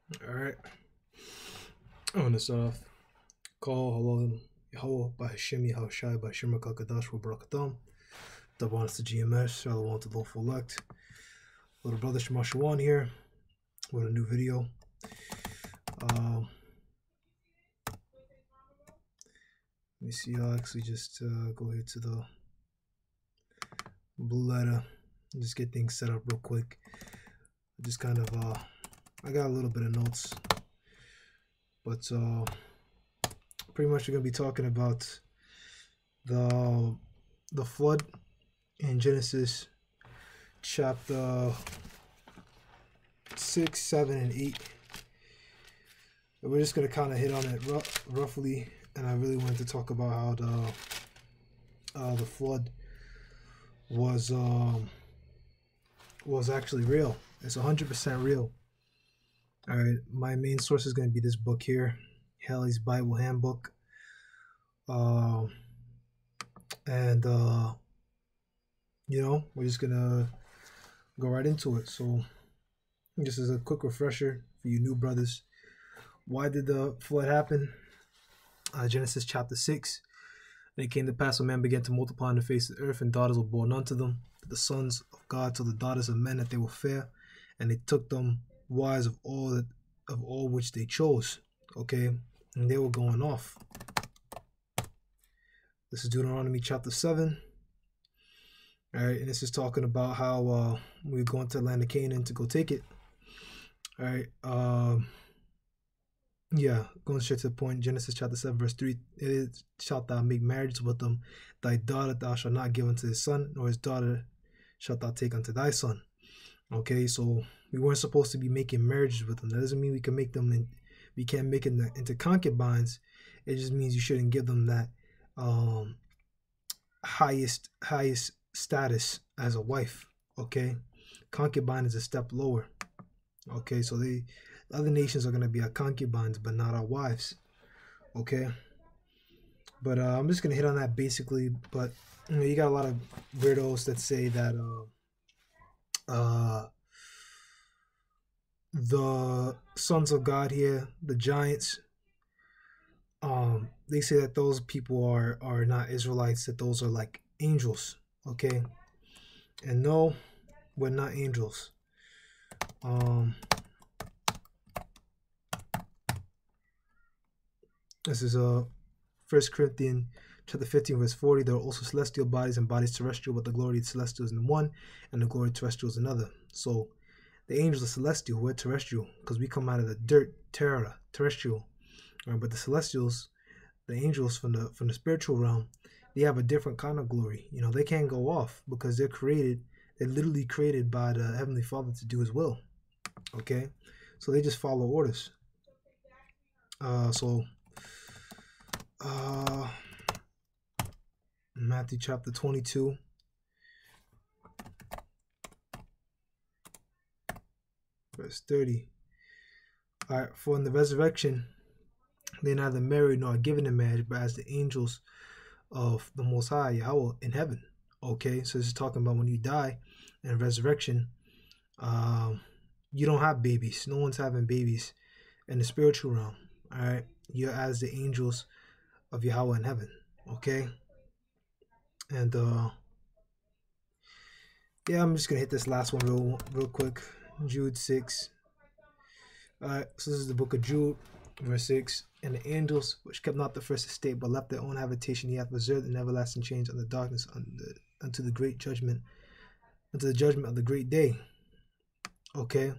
All right. I want to start off. Call hello Yahweh by Hashem Yahushai by Shema Kakadash wa Barakatam. Dabanas to GMS. Shalom to Lawful Elect. Little brother Shemashawan here with a new video. Let me see. I'll actually just go here to the blue letter and just get things set up real quick. Just kind of I got a little bit of notes, but pretty much we're gonna be talking about the flood in Genesis chapter 6, 7, and 8. And we're just gonna kind of hit on it roughly, and I really wanted to talk about how the flood was actually real. It's 100% real. All right, my main source is going to be this book here, Halley's Bible Handbook, and you know, we're just gonna go right into it. So this is a quick refresher for you new brothers. Why did the flood happen? Genesis chapter 6. And it came to pass when man began to multiply on the face of the earth, and daughters were born unto them, the sons of God to the daughters of men, that they were fair, and they took them wives of all which they chose. Okay, and they were going off. This is Deuteronomy chapter 7. All right, and this is talking about how we're going to the land of Canaan to go take it. All right, yeah, going straight to the point. Genesis chapter 7 verse 3. It is, shalt thou make marriages with them, thy daughter thou shalt not give unto his son, nor his daughter shalt thou take unto thy son. Okay, so we weren't supposed to be making marriages with them. That doesn't mean we can make them we can't make them into concubines. It just means you shouldn't give them that highest status as a wife. Okay, concubine is a step lower. Okay, so other nations are going to be our concubines, but not our wives. Okay, but I'm just going to hit on that basically. But you know, you got a lot of weirdos that say that the sons of God here, the giants, they say that those people are not Israelites, that those are like angels. Okay, and no, we're not angels. This is 1 Corinthians chapter 15 verse 40. There are also celestial bodies and bodies terrestrial, but the glory of the celestial is in one, and the glory of terrestrial is another. So the angels are celestial, we're terrestrial, because we come out of the dirt, terrestrial. But the celestials, the angels from the spiritual realm, they have a different kind of glory. You know, they can't go off because they're literally created by the Heavenly Father to do His will. Okay, so they just follow orders. Matthew chapter 22. Verse 30. All right, for in the resurrection, they neither marry nor are given in marriage, but as the angels of the Most High, Yahweh, in heaven. Okay, so this is talking about when you die in resurrection, you don't have babies. No one's having babies in the spiritual realm. All right, you're as the angels of Yahweh in heaven. Okay, and yeah, I'm just gonna hit this last one real quick. Jude 6. All right, so this is the book of Jude, verse 6. And the angels which kept not the first estate, but left their own habitation, he hath reserved in everlasting change on the darkness unto the great judgment, unto the judgment of the great day. Okay,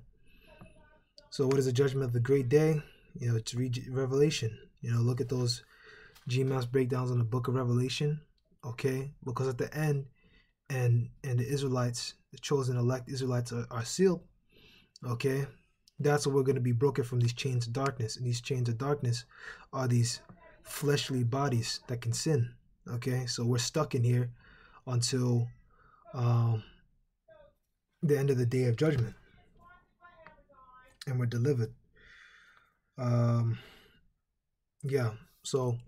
so what is the judgment of the great day? You know, to read Revelation. You know, look at those GMAS breakdowns on the book of Revelation. Okay, because at the end, and the Israelites, the chosen elect Israelites are sealed. Okay, that's what we're going to be broken from, these chains of darkness. And these chains of darkness are these fleshly bodies that can sin. Okay, so we're stuck in here until the end of the day of judgment, and we're delivered. Yeah, so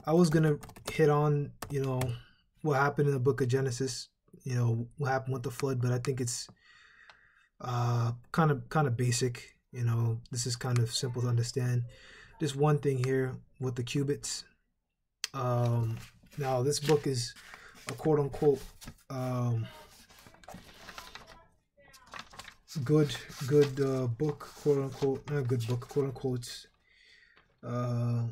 I was gonna hit on, you know, what happened in the book of Genesis, you know, what happened with the flood, but I think it's kind of basic. You know, this is kind of simple to understand. Just one thing here with the cubits. Now this book is a quote unquote good book, quote unquote, not a good book, quote unquote, uh,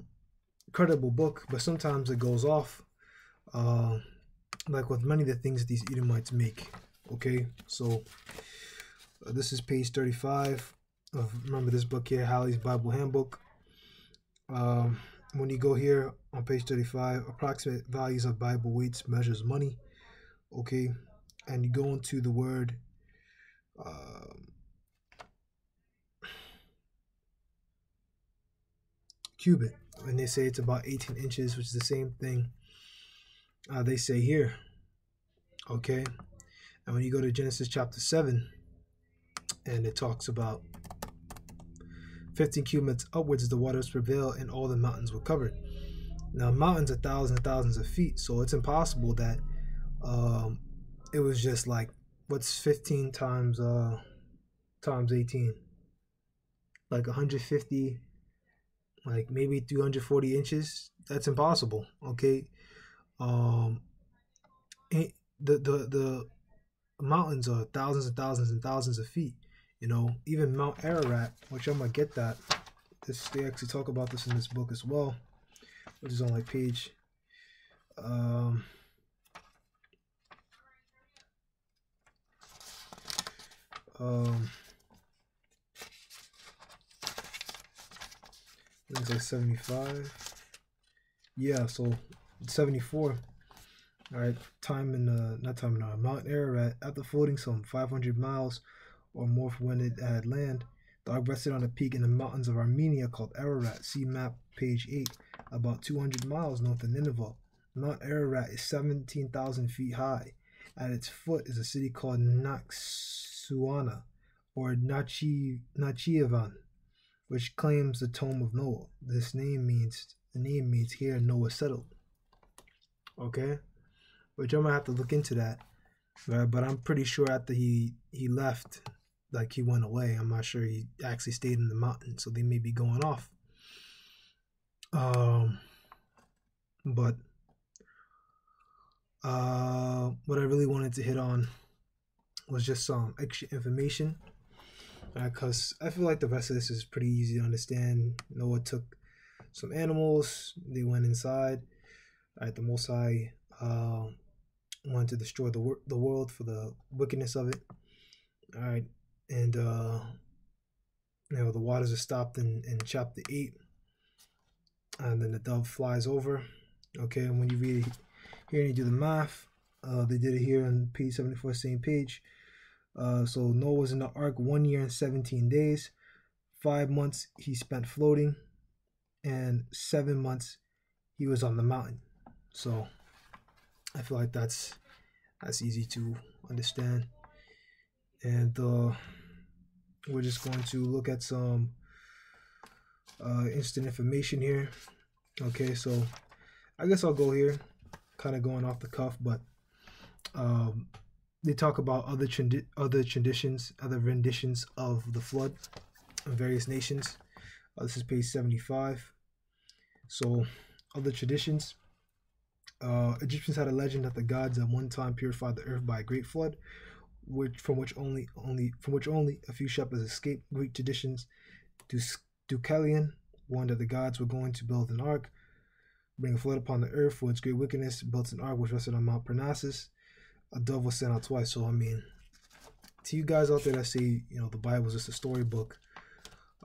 credible book, but sometimes it goes off, like with many of the things these Edomites make. Okay, so this is page 35 of, remember this book here, Halley's Bible Handbook. When you go here on page 35, approximate values of Bible weights measures money. Okay, and you go into the word cubit, and they say it's about 18 inches, which is the same thing they say here. Okay, and when you go to Genesis chapter 7, and it talks about 15 cubits upwards the waters prevailed and all the mountains were covered. Now mountains are thousands and thousands of feet, so it's impossible that it was just like, what's 15 times 18, like 150, like maybe 340 inches. That's impossible. Okay, the mountains are thousands and thousands and thousands of feet. You know, even Mount Ararat, which I'm gonna get that. They actually talk about this in this book as well, which is on like page it's like 75. Yeah, so 74. All right, Mount Ararat, after floating some 500 miles or more from when it had land, the ark rested on a peak in the mountains of Armenia called Ararat. See map page 8, about 200 miles north of Nineveh. Mount Ararat is 17,000 feet high. At its foot is a city called Naxuana, or Nachiavan, which claims the tomb of Noah. The name means here Noah settled. Okay, which I'm gonna have to look into that. But I'm pretty sure after he left, like he went away, I'm not sure he actually stayed in the mountain, so they may be going off. But what I really wanted to hit on was just some extra information, because I feel like the rest of this is pretty easy to understand. Noah took some animals, they went inside. Right, the Most High wanted to destroy the world for the wickedness of it. All right, and you know, the waters are stopped in chapter 8, and then the dove flies over. Okay, and when you read it here and you do the math, they did it here on page 74, same page. So Noah was in the ark 1 year and 17 days. 5 months he spent floating, and 7 months he was on the mountain. So I feel like that's easy to understand. And we're just going to look at some instant information here. Okay, so I guess I'll go here, kind of going off the cuff, but they talk about other traditions, other renditions of the flood in various nations. This is page 75. So other traditions. Egyptians had a legend that the gods at one time purified the earth by a great flood, from which only a few shepherds escaped. Greek traditions. Deucalion warned that the gods were going to build an ark, bring a flood upon the earth for its great wickedness, built an ark which rested on Mount Parnassus. A dove was sent out twice. So I mean, to you guys out there that say, you know, the Bible is just a storybook,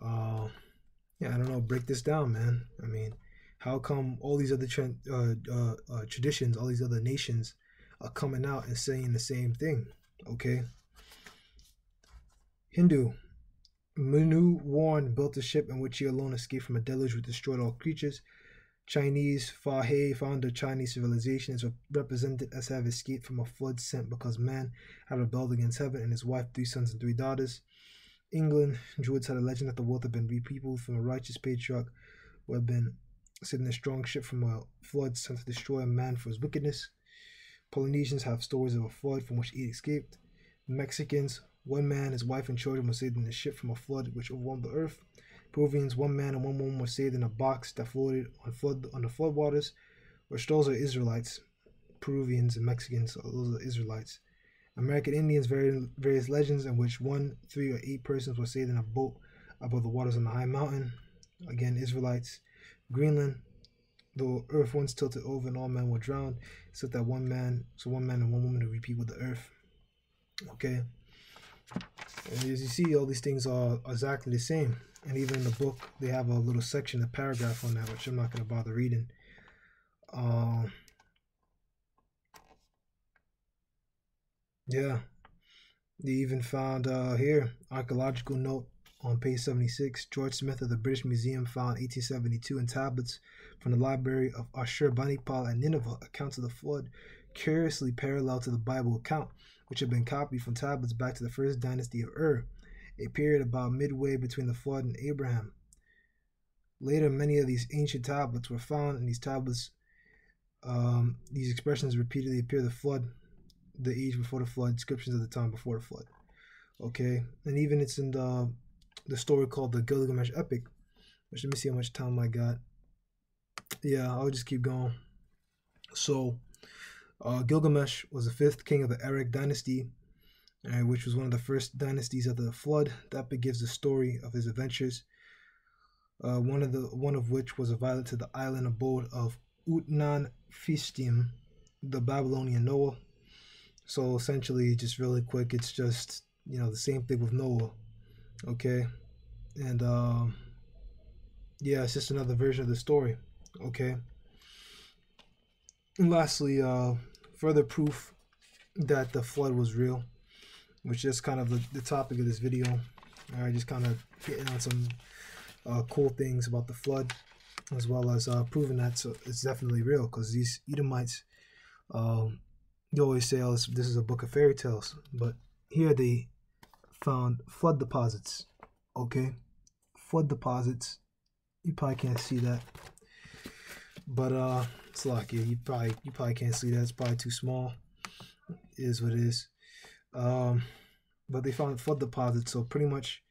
yeah, I don't know, break this down, man. I mean, how come all these other traditions, all these other nations are coming out and saying the same thing? Okay. Hindu. Manu Warren built a ship in which he alone escaped from a deluge which destroyed all creatures. Chinese. Fa He, founder of Chinese civilization, is represented as having escaped from a flood sent because man had rebelled against heaven, and his wife, 3 sons and 3 daughters. England. Druids had a legend that the world had been repeopled from a righteous patriarch who had been sitting a strong ship from a flood sent to destroy man for his wickedness. Polynesians have stories of a flood from which 8 escaped. Mexicans. 1 man, his wife, and children were saved in a ship from a flood which overwhelmed the earth. Peruvians, 1 man and 1 woman were saved in a box that floated on the floodwaters, which those are Israelites. Peruvians and Mexicans, so those are Israelites. American Indians, various legends in which 1, 3, or 8 persons were saved in a boat above the waters on a high mountain. Again, Israelites. Greenland, the earth once tilted over and all men were drowned, except that 1 man, so 1 man and 1 woman to repeat with the earth. Okay. And as you see, all these things are exactly the same. And even in the book, they have a little section, a paragraph on that, which I'm not going to bother reading. Yeah, they even found here archaeological note on page 76. George Smith of the British Museum found 1872 in tablets from the library of Ashurbanipal at Nineveh accounts of the flood, curiously parallel to the Bible account, which had been copied from tablets back to the first dynasty of Ur, a period about midway between the flood and Abraham. Later, many of these ancient tablets were found. In these tablets, these expressions repeatedly appear: the flood, the age before the flood, descriptions of the time before the flood. Okay, and even it's in the story called the Gilgamesh Epic, which, let me see how much time I got. Yeah, I'll just keep going. So, Gilgamesh was the 5th king of the Arab dynasty, which was one of the first dynasties after the flood. That gives the story of his adventures. One of which was a visit to the island abode of Utnapishtim, the Babylonian Noah. So essentially, just really quick, it's just, the same thing with Noah. Okay, and yeah, it's just another version of the story. Okay, and lastly, further proof that the flood was real, which is kind of the topic of this video. All right, just kind of getting on some cool things about the flood, as well as proving that it's definitely real, because these Edomites, you always say, oh, this is a book of fairy tales, but here they found flood deposits. Okay, flood deposits. You probably can't see that, but it's lucky. You probably can't see that. It's probably too small. It is what it is. But they found flood deposits, so pretty much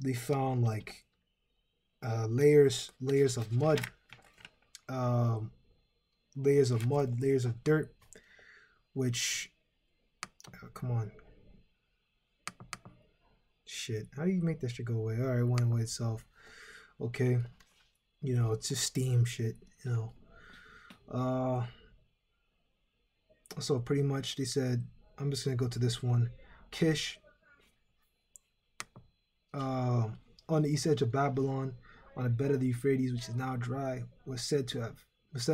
they found like layers of mud, layers of dirt, which come on, shit, how do you make that shit go away? All right, it went away itself. Okay, it's just steam shit, so pretty much they said, I'm just gonna go to this one. Kish, on the east edge of Babylon, on the bed of the Euphrates, which is now dry, was said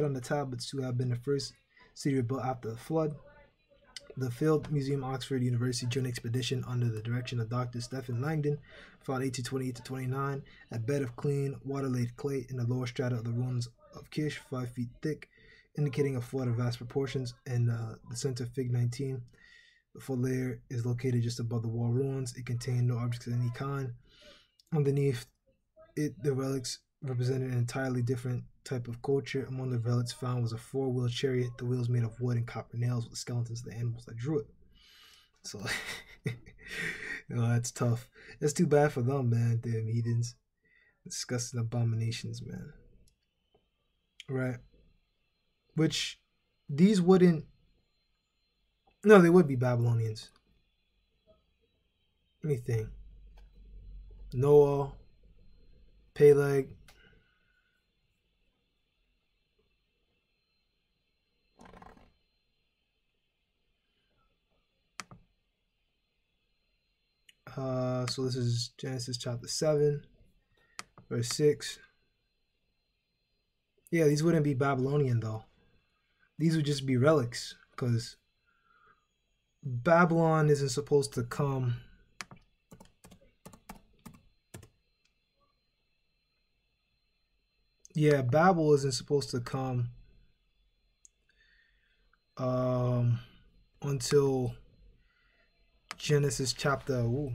on the tablets to have been the first city built after the flood. The Field Museum, Oxford University joint expedition under the direction of Dr. Stephen Langdon found 1828-29 a bed of clean, water-laid clay in the lower strata of the ruins of Kish, 5 feet thick, indicating a flood of vast proportions. And the center of Fig 19, the flood layer is located just above the wall ruins. It contained no objects of any kind. Underneath it, the relics represented an entirely different type of culture. Among the relics found was a 4-wheel chariot, the wheels made of wood and copper nails with the skeletons of the animals that drew it. So, that's tough. That's too bad for them, man. Damn heathens. Disgusting abominations, man. Right. Which, these wouldn't... No, they would be Babylonians. Let me think. Noah, Peleg, so this is Genesis chapter 7, verse 6. Yeah, these wouldn't be Babylonian though. These would just be relics, because Babylon isn't supposed to come. Yeah, Babel isn't supposed to come until Genesis chapter. Ooh,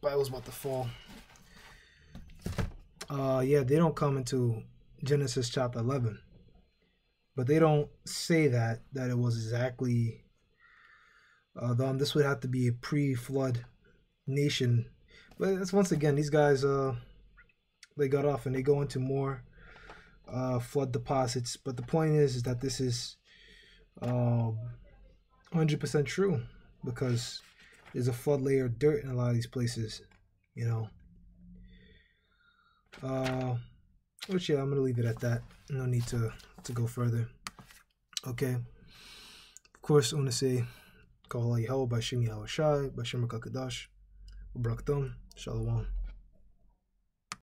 Bible's about to fall. Yeah, they don't come into Genesis chapter 11, but they don't say that it was exactly This would have to be a pre-flood nation, but it's once again these guys they got off and they go into more flood deposits. But the point is that this is 100% true because there's a flood layer of dirt in a lot of these places, you know. Which yeah, I'm gonna leave it at that. No need to go further. Okay. Of course, I want to say, Kahal Yahweh, Bashim Yahweh Shai, Bashim Rakakadash, Ubrakdom, Shalom.